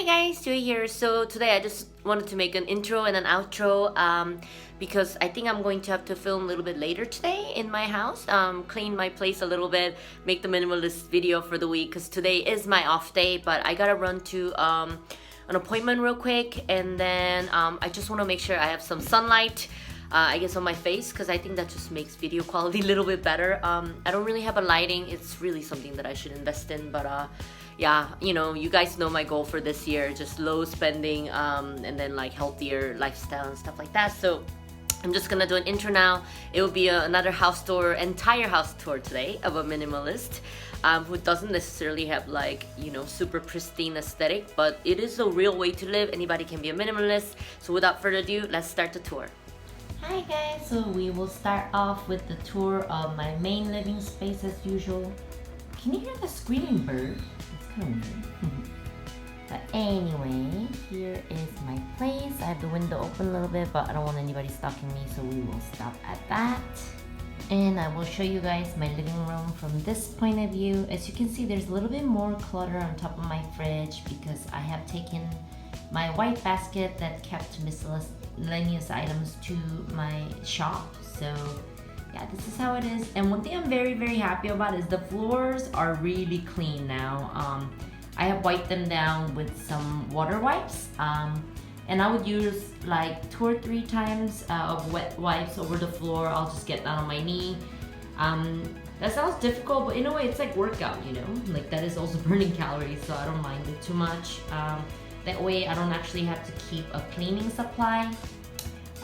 Hi guys, Joy here. So today I just wanted to make an intro and an outro because I think I'm going to have to film a little bit later today in my house, clean my place a little bit, make the minimalist video for the week because today is my off day, but I gotta run to an appointment real quick, and then I just want to make sure I have some sunlight I guess on my face, because I think that just makes video quality a little bit better. I don't really have a lighting. It's really something that I should invest in, but yeah, you know, you guys know my goal for this year, just low spending and then like healthier lifestyle and stuff like that. So I'm just gonna do an intro now. It will be another house tour, entire house tour today of a minimalist who doesn't necessarily have like, you know, super pristine aesthetic, but it is a real way to live. Anybody can be a minimalist. So without further ado, let's start the tour. Hi guys, so we will start off with the tour of my main living space as usual. Can you hear the screaming bird? It's kind of weird. But anyway, here is my place. I have the window open a little bit, but I don't want anybody stalking me, so we will stop at that. And I will show you guys my living room from this point of view. As you can see, there's a little bit more clutter on top of my fridge because I have taken my white basket that kept miscellaneous items to my shop. So yeah, this is how it is. And one thing I'm very happy about is the floors are really clean now. I have wiped them down with some water wipes, and I would use like 2 or 3 times of wet wipes over the floor. I'll just get down on my knee. That sounds difficult, but in a way it's like workout, you know, like that is also burning calories, so I don't mind it too much. That way I don't actually have to keep a cleaning supply,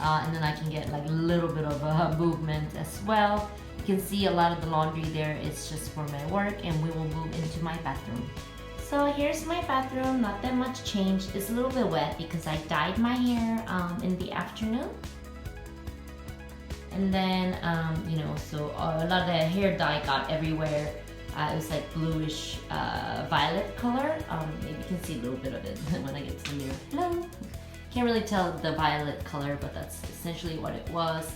and then I can get like a little bit of movement as well. You can see a lot of the laundry there is just for my work, and we will move into my bathroom. So here's my bathroom, not that much change. It's a little bit wet because I dyed my hair in the afternoon. And then, you know, so a lot of the hair dye got everywhere. It was like bluish violet color. Maybe you can see a little bit of it when I get to the mirror. Hello. Can't really tell the violet color, but that's essentially what it was.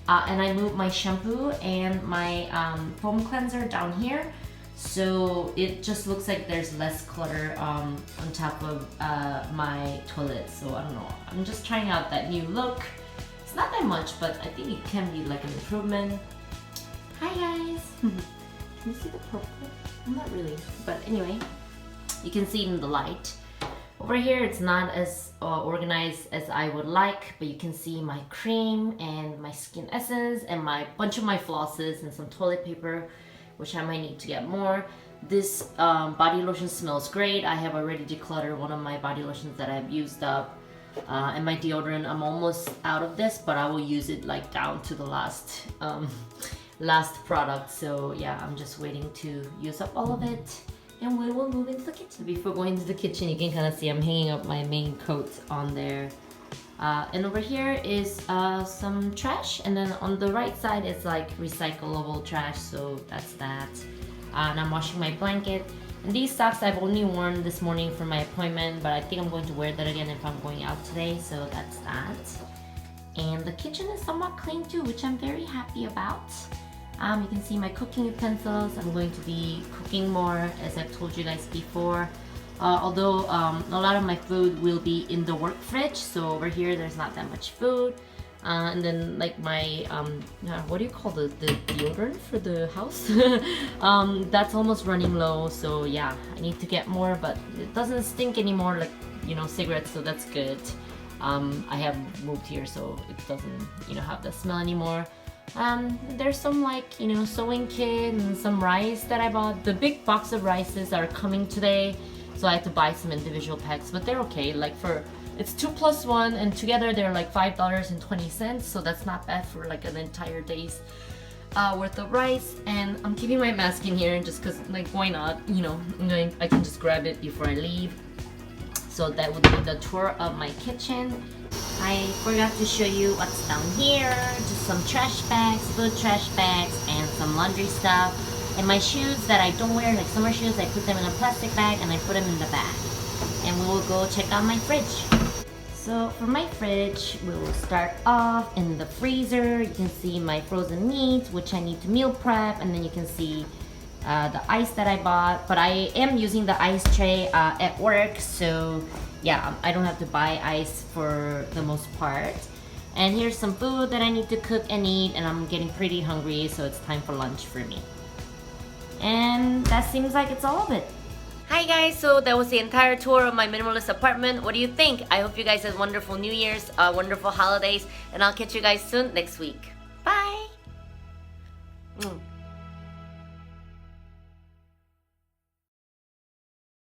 And I moved my shampoo and my foam cleanser down here. So it just looks like there's less clutter on top of my toilet. So I don't know. I'm just trying out that new look. It's not that much, but I think it can be like an improvement. Hi guys. Can you see the purple? Not really, but anyway, you can see in the light. Over here, it's not as organized as I would like, but you can see my cream and my skin essence and my bunch of my flosses and some toilet paper, which I might need to get more. This body lotion smells great. I have already decluttered one of my body lotions that I've used up. And my deodorant, I'm almost out of this, but I will use it like down to the last product. So yeah, I'm just waiting to use up all of it, and we will move into the kitchen. Before going into the kitchen, you can kind of see I'm hanging up my main coat on there. And over here is some trash, and then on the right side is like recyclable trash, so that's that. And I'm washing my blanket. And these socks I've only worn this morning for my appointment, but I think I'm going to wear that again if I'm going out today, so that's that. And the kitchen is somewhat clean too, which I'm very happy about. You can see my cooking utensils. I'm going to be cooking more, as I've told you guys before. Although a lot of my food will be in the work fridge, so over here there's not that much food. And then like my, what do you call the deodorant for the house? That's almost running low, so yeah, I need to get more, but it doesn't stink anymore like, you know, cigarettes, so that's good. I have moved here, so it doesn't, you know, have the smell anymore. There's some like, you know, sewing kit and some rice that I bought. The big box of rices are coming today, so I had to buy some individual packs, but they're okay. Like it's 2 plus 1, and together they're like $5.20, so that's not bad for like an entire day's worth of rice. And I'm keeping my mask in here just because, like, why not? You know, I can just grab it before I leave. So that would be the tour of my kitchen. I forgot to show you what's down here. Just some trash bags, food trash bags, and some laundry stuff. And my shoes that I don't wear, like summer shoes, I put them in a plastic bag and I put them in the bag. And we will go check out my fridge. So for my fridge, we will start off in the freezer. You can see my frozen meats, which I need to meal prep, and then you can see the ice that I bought, but I am using the ice tray at work, so yeah, I don't have to buy ice for the most part. And here's some food that I need to cook and eat, and I'm getting pretty hungry, so it's time for lunch for me. And that seems like it's all of it. Hi guys, so that was the entire tour of my minimalist apartment. What do you think? I hope you guys had wonderful New Year's, wonderful holidays, and I'll catch you guys soon next week. Bye!